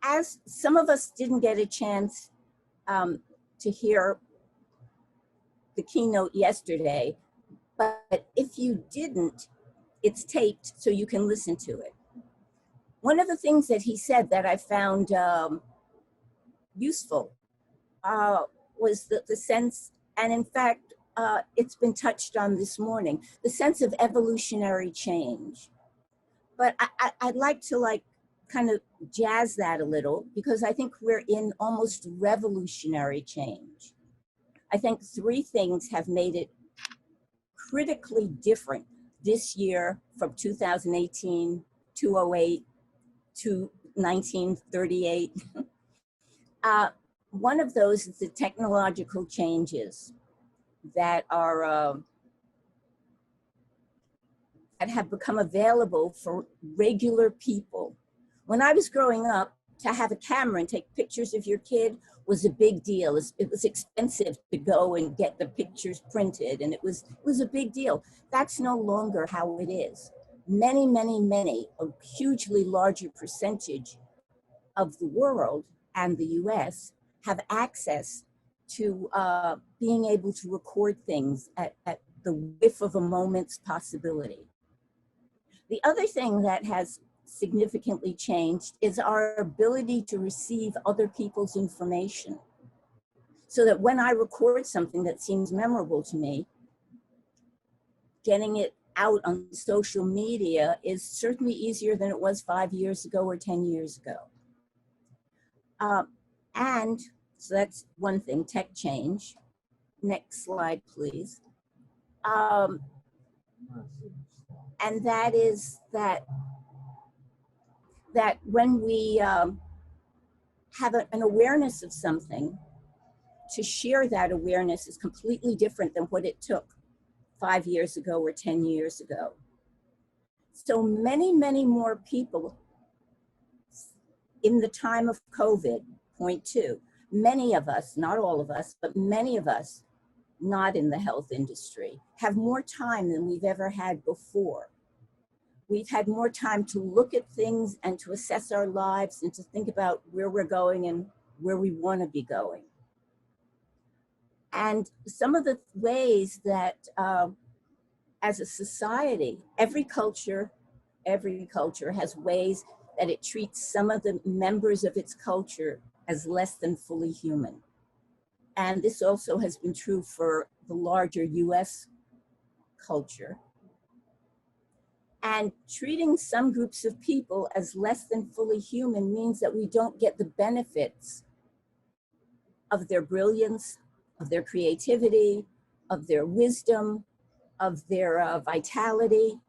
as some of us didn't get a chance to hear the keynote yesterday, but if you didn't, it's taped so you can listen to it. One of the things that he said that I found useful was the sense, and in fact, it's been touched on this morning, the sense of evolutionary change. But I'd like to kind of jazz that a little, because I think we're in almost revolutionary change. I think three things have made it critically different this year from 2018, 208 to 1938. One of those is the technological changes that are that have become available for regular people. When I was growing up, to have a camera and take pictures of your kid was a big deal. It was expensive to go and get the pictures printed, and it was a big deal. That's no longer how it is. Many, a hugely larger percentage of the world and the US have access to being able to record things at the whiff of a moment's possibility. The other thing that has significantly changed is our ability to receive other people's information. So that when I record something that seems memorable to me, getting it out on social media is certainly easier than it was 5 years ago or 10 years ago. And so that's one thing, tech change. Next slide, please. And that is that when we have an awareness of something, to share that awareness is completely different than what it took 5 years ago or 10 years ago. So many more people in the time of COVID, point two, many of us, not all of us, but many of us not in the health industry, have more time than we've ever had before. We've had more time to look at things and to assess our lives and to think about where we're going and where we want to be going. And some of the ways that as a society, every culture has ways that it treats some of the members of its culture as less than fully human. And this also has been true for the larger US culture. And treating some groups of people as less than fully human means that we don't get the benefits of their brilliance, of their creativity, of their wisdom, of their vitality.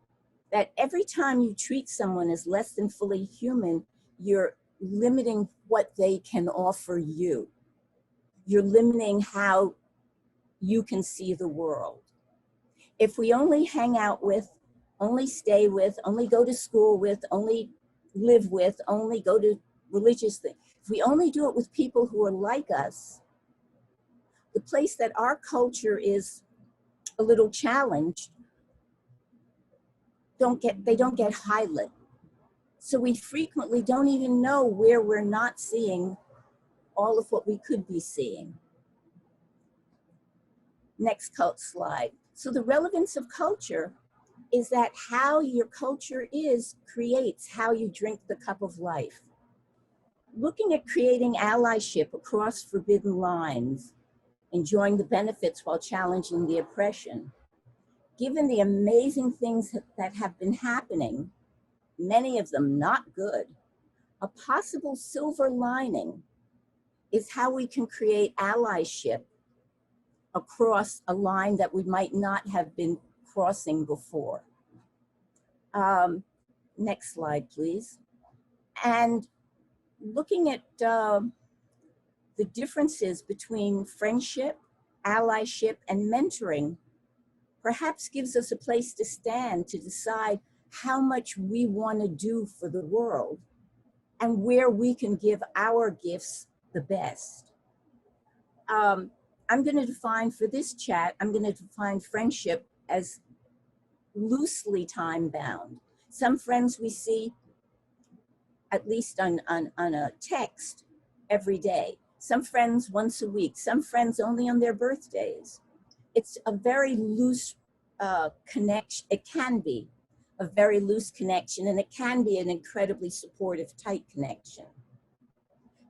That every time you treat someone as less than fully human, you're limiting what they can offer you. You're limiting how you can see the world. If we only hang out with, only stay with, only go to school with, only live with, only go to religious things, if we only do it with people who are like us, the place that our culture is a little challenged, they don't get highlighted. So we frequently don't even know where we're not seeing all of what we could be seeing. Next slide. So the relevance of culture is that how your culture is creates how you drink the cup of life. Looking at creating allyship across forbidden lines, enjoying the benefits while challenging the oppression. Given the amazing things that have been happening, many of them not good, a possible silver lining is how we can create allyship across a line that we might not have been crossing before. Next slide, please. And looking at the differences between friendship, allyship, and mentoring perhaps gives us a place to stand to decide how much we want to do for the world and where we can give our gifts the best. I'm going to define for this chat, I'm going to define friendship as loosely time bound. Some friends we see at least on a text every day. Some friends once a week, some friends only on their birthdays. It's a very loose connection. It can be a very loose connection, and it can be an incredibly supportive, tight connection.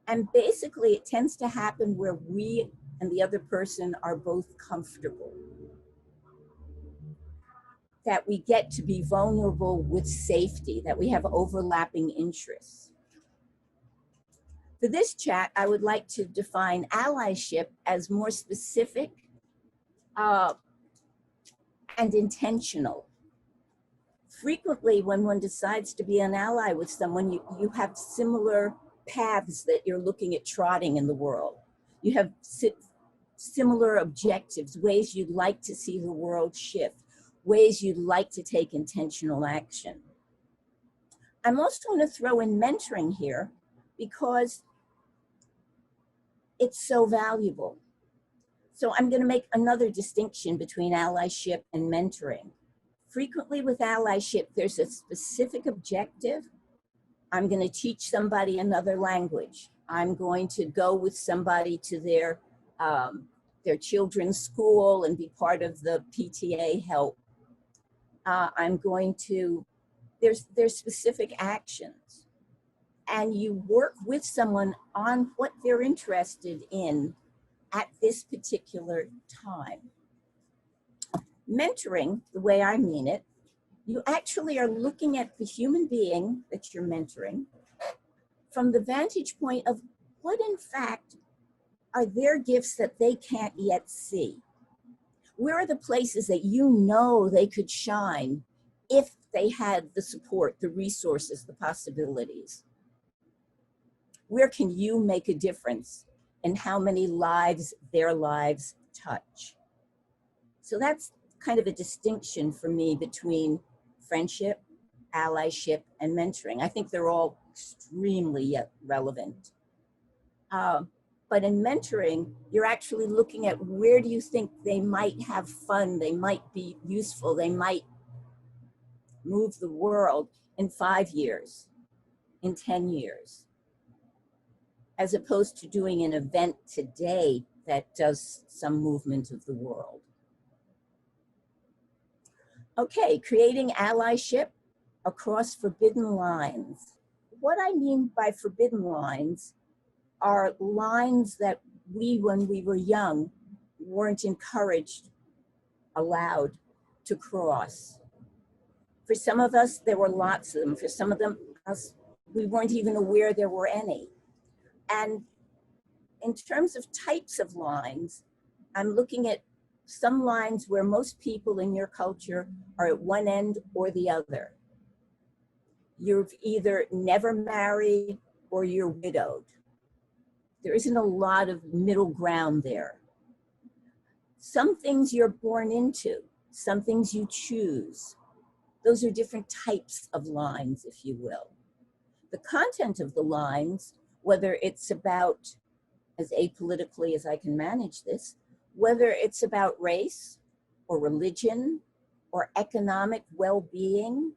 And basically, it tends to happen where we and the other person are both comfortable, that we get to be vulnerable with safety, that we have overlapping interests. For this chat, I would like to define allyship as more specific and intentional. Frequently, when one decides to be an ally with someone, you have similar paths that you're looking at trotting in the world. You have similar objectives, ways you'd like to see the world shift, ways you'd like to take intentional action. I'm also going to throw in mentoring here because it's so valuable. So I'm going to make another distinction between allyship and mentoring. Frequently with allyship, there's a specific objective. I'm going to teach somebody another language. I'm going to go with somebody to their children's school and be part of the PTA help. I'm going to, there's specific actions. And you work with someone on what they're interested in at this particular time. Mentoring, the way I mean it, you actually are looking at the human being that you're mentoring from the vantage point of what in fact are their gifts that they can't yet see. Where are the places that you know they could shine if they had the support, the resources, the possibilities? Where can you make a difference in how many lives their lives touch? So that's kind of a distinction for me between friendship, allyship, and mentoring. I think they're all extremely relevant. But in mentoring, you're actually looking at where do you think they might have fun, they might be useful, they might move the world in 5 years, in 10 years, as opposed to doing an event today that does some movement of the world. Okay, creating allyship across forbidden lines. What I mean by forbidden lines are lines that we, when we were young, weren't encouraged, allowed to cross. For some of us, there were lots of them. For some of them, we weren't even aware there were any. And in terms of types of lines, I'm looking at some lines where most people in your culture are at one end or the other. You've either never married or you're widowed. There isn't a lot of middle ground there. Some things you're born into, some things you choose. Those are different types of lines, if you will. The content of the lines, whether it's about, as apolitically as I can manage this, whether it's about race or religion or economic well-being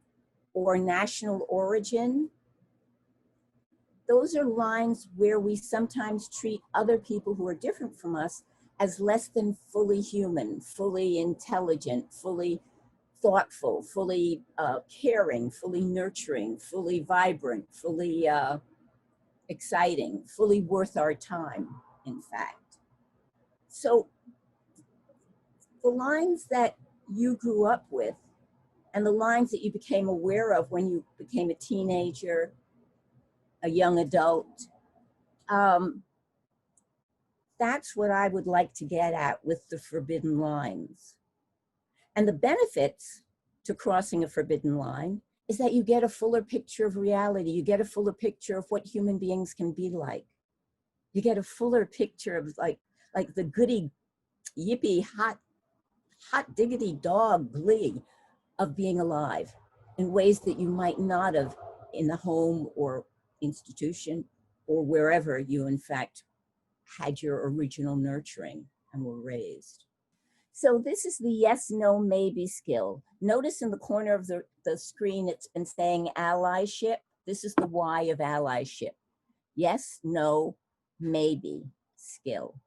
or national origin, those are lines where we sometimes treat other people who are different from us as less than fully human, fully intelligent, fully thoughtful, fully caring, fully nurturing, fully vibrant, fully exciting, fully worth our time, in fact. So the lines that you grew up with and the lines that you became aware of when you became a teenager, a young adult, that's what I would like to get at with the forbidden lines. And the benefits to crossing a forbidden line is that you get a fuller picture of reality. You get a fuller picture of what human beings can be like. You get a fuller picture of like the goody, yippee, hot diggity dog glee of being alive in ways that you might not have in the home or institution or wherever you in fact had your original nurturing and were raised. So this is the yes, no, maybe skill. Notice in the corner of the screen, it's been saying allyship. This is the why of allyship. Yes, no, maybe, skill.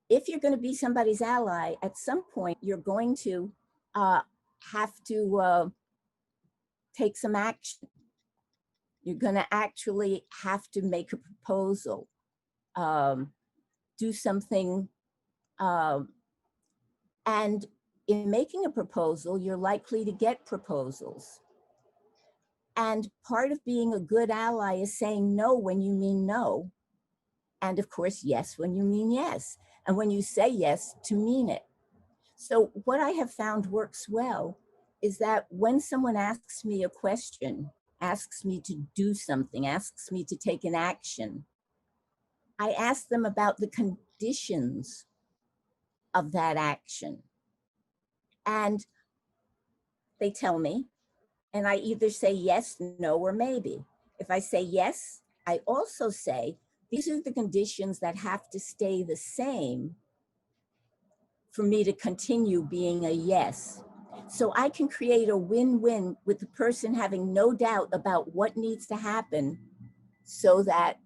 If you're going to be somebody's ally, at some point you're going to have to take some action. You're going to actually have to make a proposal, do something, and in making a proposal, you're likely to get proposals. And part of being a good ally is saying no when you mean no. And of course, yes when you mean yes. And when you say yes, to mean it. So what I have found works well is that when someone asks me a question, asks me to do something, asks me to take an action, I ask them about the conditions of that action. And they tell me, and I either say yes, no, or maybe. If I say yes, I also say, these are the conditions that have to stay the same for me to continue being a yes. So I can create a win-win with the person having no doubt about what needs to happen so that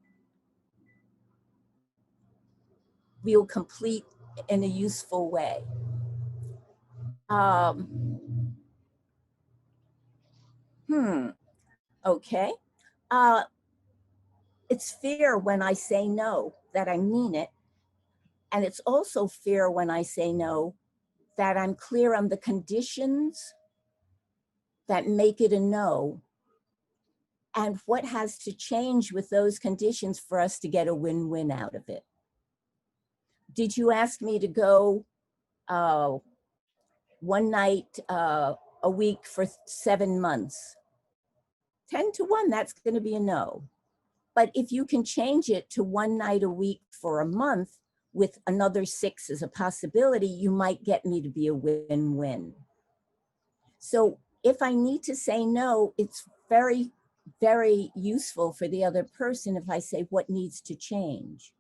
we'll complete in a useful way. Okay. It's fair when I say no, that I mean it. And it's also fair when I say no, that I'm clear on the conditions that make it a no, and what has to change with those conditions for us to get a win-win out of it. Did you ask me to go one night a week for 7 months? 10 to 1, that's going to be a no. But if you can change it to one night a week for a month with another 6 as a possibility, you might get me to be a win-win. So if I need to say no, it's very, very useful for the other person if I say what needs to change.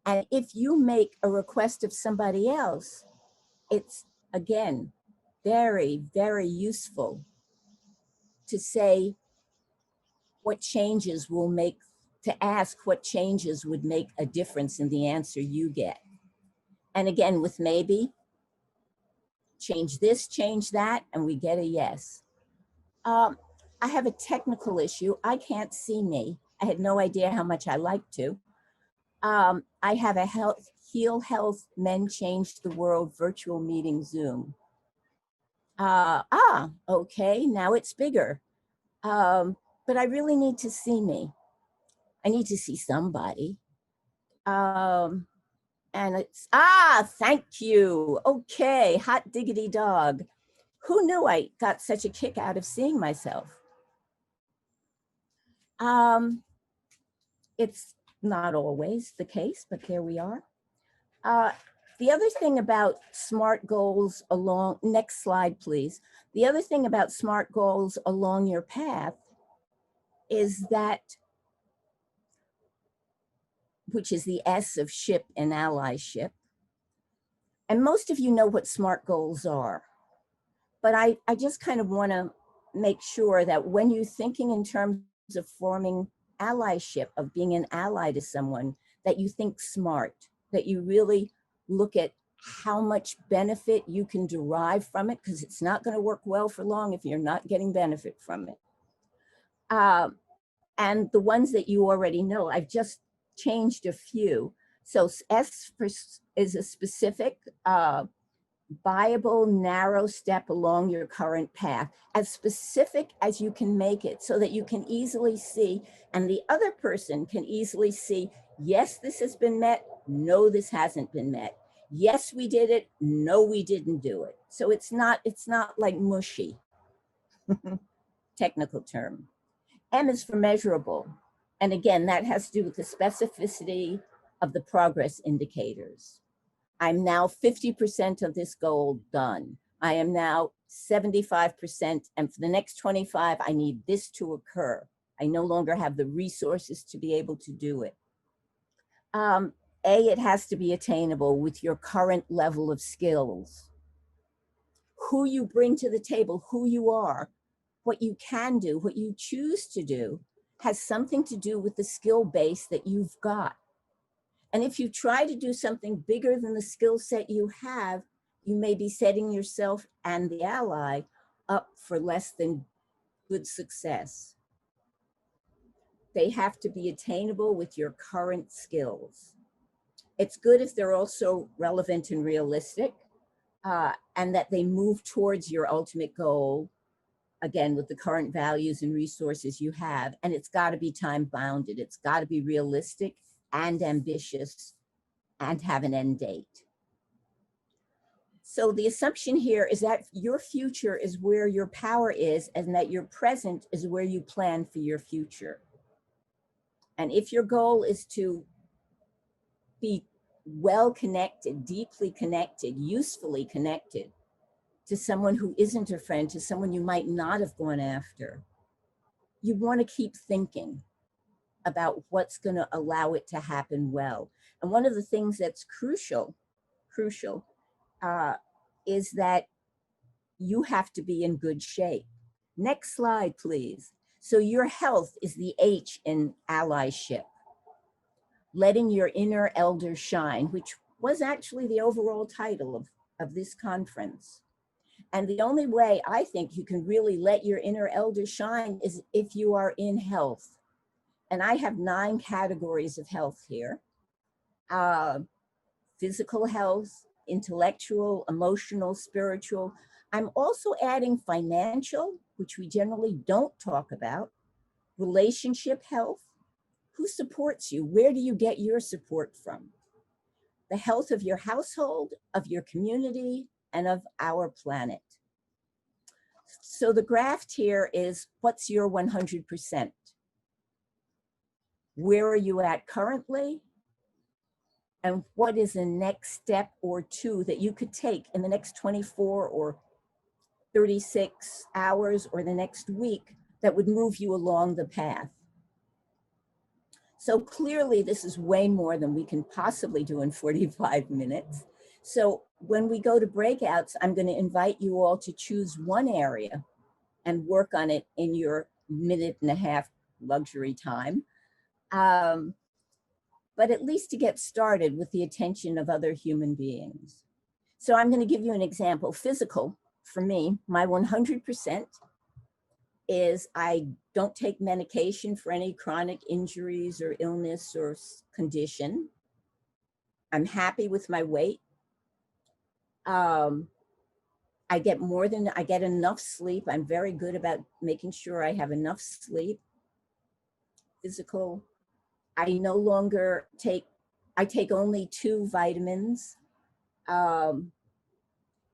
And if you make a request of somebody else, it's, again, very, very useful to say what changes will make, to ask what changes would make a difference in the answer you get. And again, with maybe, change this, change that, and we get a yes. I have a technical issue. I can't see me. I had no idea how much I like to. I have a Heal Health Men Change the World virtual meeting Zoom. Okay, now it's bigger. But I really need to see me. I need to see somebody. And it's, thank you. Okay, hot diggity dog. Who knew I got such a kick out of seeing myself? It's not always the case, but there we are. The other thing about SMART goals along, next slide, please. The other thing about SMART goals along your path is that, which is the S of ship and allyship. And most of you know what SMART goals are, but I just kind of want to make sure that when you're thinking in terms of forming allyship, of being an ally to someone, that you think SMART, that you really look at how much benefit you can derive from it, because it's not going to work well for long if you're not getting benefit from it. And the ones that you already know, I've just changed a few. So S is a specific, viable, narrow step along your current path, as specific as you can make it, so that you can easily see, and the other person can easily see, yes, this has been met, no, this hasn't been met. Yes, we did it, no, we didn't do it. So it's not like mushy, technical term. M is for measurable. And again, that has to do with the specificity of the progress indicators. I'm now 50% of this goal done. I am now 75%, and for the next 25, I need this to occur. I no longer have the resources to be able to do it. A, it has to be attainable with your current level of skills. Who you bring to the table, who you are, what you can do, what you choose to do, has something to do with the skill base that you've got. And if you try to do something bigger than the skill set you have, you may be setting yourself and the ally up for less than good success. They have to be attainable with your current skills. It's good if they're also relevant and realistic, and that they move towards your ultimate goal, again, with the current values and resources you have. And it's got to be time bounded. It's got to be realistic and ambitious and have an end date. So the assumption here is that your future is where your power is, and that your present is where you plan for your future. And if your goal is to be well connected, deeply connected, usefully connected to someone who isn't a friend, to someone you might not have gone after, you want to keep thinking about what's going to allow it to happen well. And one of the things that's crucial, is that you have to be in good shape. Next slide, please. So your health is the H in allyship. Letting your inner elder shine, which was actually the overall title of this conference. And the only way I think you can really let your inner elder shine is if you are in health. And I have 9 categories of health here. Physical health, intellectual, emotional, spiritual. I'm also adding financial, which we generally don't talk about, relationship health. Who supports you? Where do you get your support from? The health of your household, of your community, and of our planet. So the graph here is what's your 100%? Where are you at currently? And what is the next step or two that you could take in the next 24 or 36 hours or the next week that would move you along the path? So clearly this is way more than we can possibly do in 45 minutes. So when we go to breakouts, I'm going to invite you all to choose one area and work on it in your 1.5-minute luxury time. But at least to get started with the attention of other human beings. So I'm going to give you an example. Physical, for me, my 100% is I don't take medication for any chronic injuries or illness or condition. I'm happy with my weight. I get enough sleep. I'm very good about making sure I have enough sleep. Physical. I no longer I take only 2 vitamins. And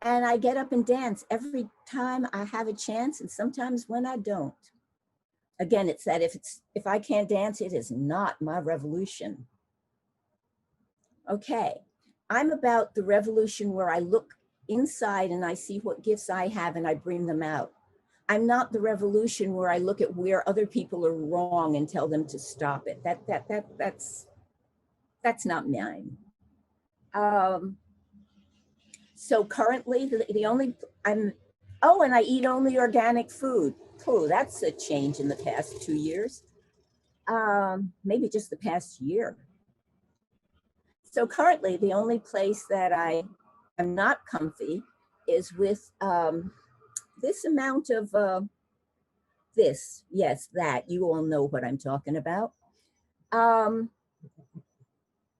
I get up and dance every time I have a chance, and sometimes when I don't. Again, it's that if I can't dance, it is not my revolution. Okay, I'm about the revolution where I look inside and I see what gifts I have and I bring them out. I'm not the revolution where I look at where other people are wrong and tell them to stop it. That's not mine. So currently the only, and I eat only organic food. Oh, that's a change in the past 2 years. Maybe just the past year. So currently the only place that I am not comfy is with this amount of that. You all know what I'm talking about.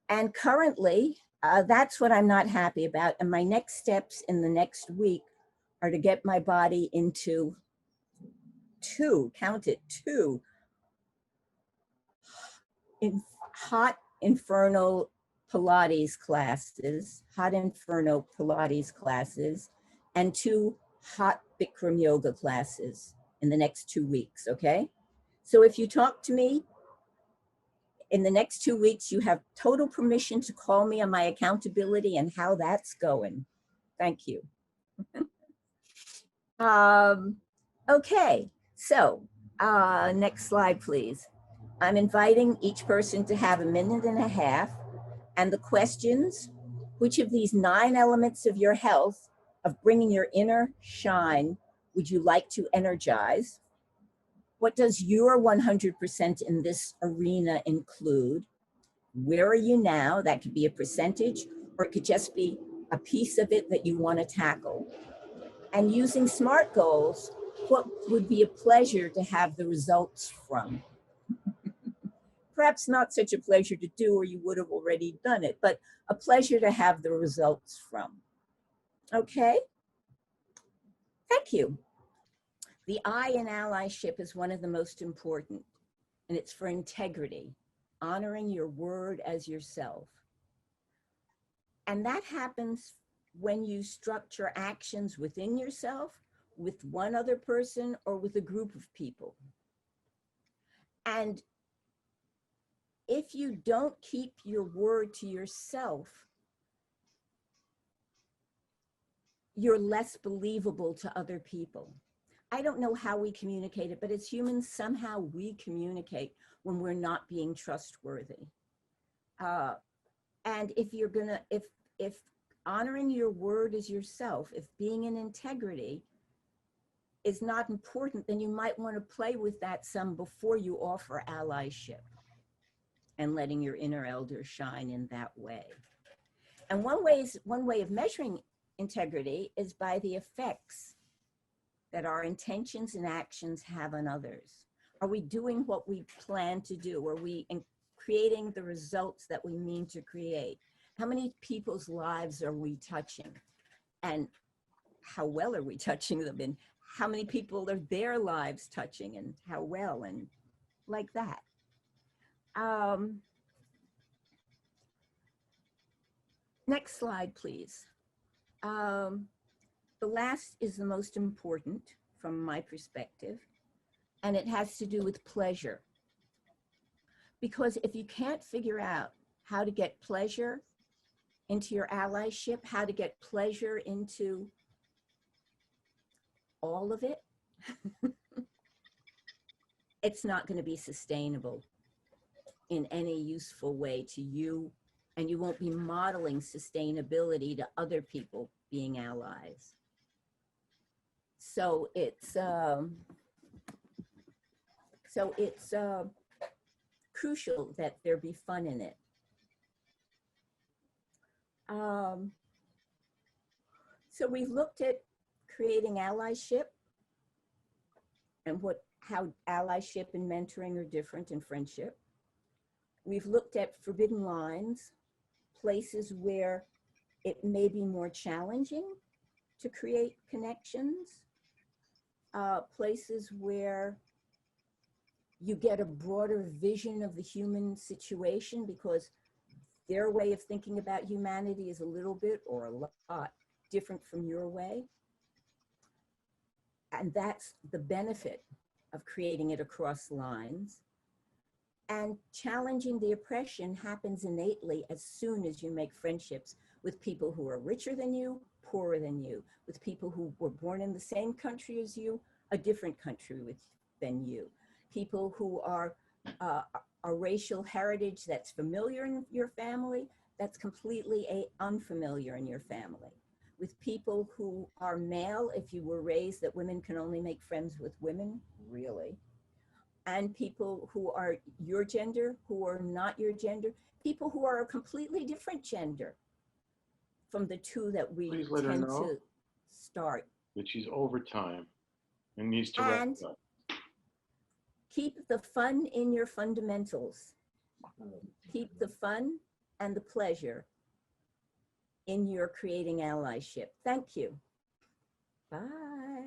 And currently, that's what I'm not happy about. And my next steps in the next week are to get my body into 2 hot inferno Pilates classes, and 2 hot Bikram yoga classes in the next 2 weeks, okay? So if you talk to me in the next 2 weeks, you have total permission to call me on my accountability and how that's going. Thank you. Okay, so next slide, please. I'm inviting each person to have 1.5 minutes, and the questions: which of these 9 elements of your health, of bringing your inner shine, would you like to energize What does your 100% in this arena include? Where are you now? That could be a percentage, or it could just be a piece of it that you want to tackle. And using SMART goals, what would be a pleasure to have the results from? Perhaps not such a pleasure to do, or you would have already done it, but a pleasure to have the results from. Okay? Thank you. The I in allyship is one of the most important, and it's for integrity, honoring your word as yourself. And that happens when you structure actions within yourself, with one other person, or with a group of people. And if you don't keep your word to yourself, you're less believable to other people. I don't know how we communicate it, but as humans, somehow we communicate when we're not being trustworthy. And if you're gonna, if honoring your word as yourself, if being in integrity is not important, then you might want to play with that some before you offer allyship and letting your inner elder shine in that way. And one way of measuring integrity is by the effects that our intentions and actions have on others. Are we doing what we plan to do? Are we creating the results that we mean to create? How many people's lives are we touching? And how well are we touching them? And how many people are their lives touching, and how well, and like that. Next slide, please. The last is the most important from my perspective, and it has to do with pleasure. Because if you can't figure out how to get pleasure into your allyship, how to get pleasure into all of it, it's not going to be sustainable in any useful way to you, and you won't be modeling sustainability to other people being allies. So it's crucial that there be fun in it. So we've looked at creating allyship and how allyship and mentoring are different in friendship. We've looked at forbidden lines, places where it may be more challenging to create connections, places where you get a broader vision of the human situation because their way of thinking about humanity is a little bit or a lot different from your way. And that's the benefit of creating it across lines. And challenging the oppression happens innately as soon as you make friendships with people who are richer than you, poorer than you, with people who were born in the same country as you, a different country than you, people who are a racial heritage that's familiar in your family, that's completely unfamiliar in your family, with people who are male, if you were raised that women can only make friends with women, really, and people who are your gender, who are not your gender, people who are a completely different gender from the two that we tend to start. That she's over time and needs to wrap up. Keep the fun in your fundamentals. Keep the fun and the pleasure in your creating allyship. Thank you. Bye.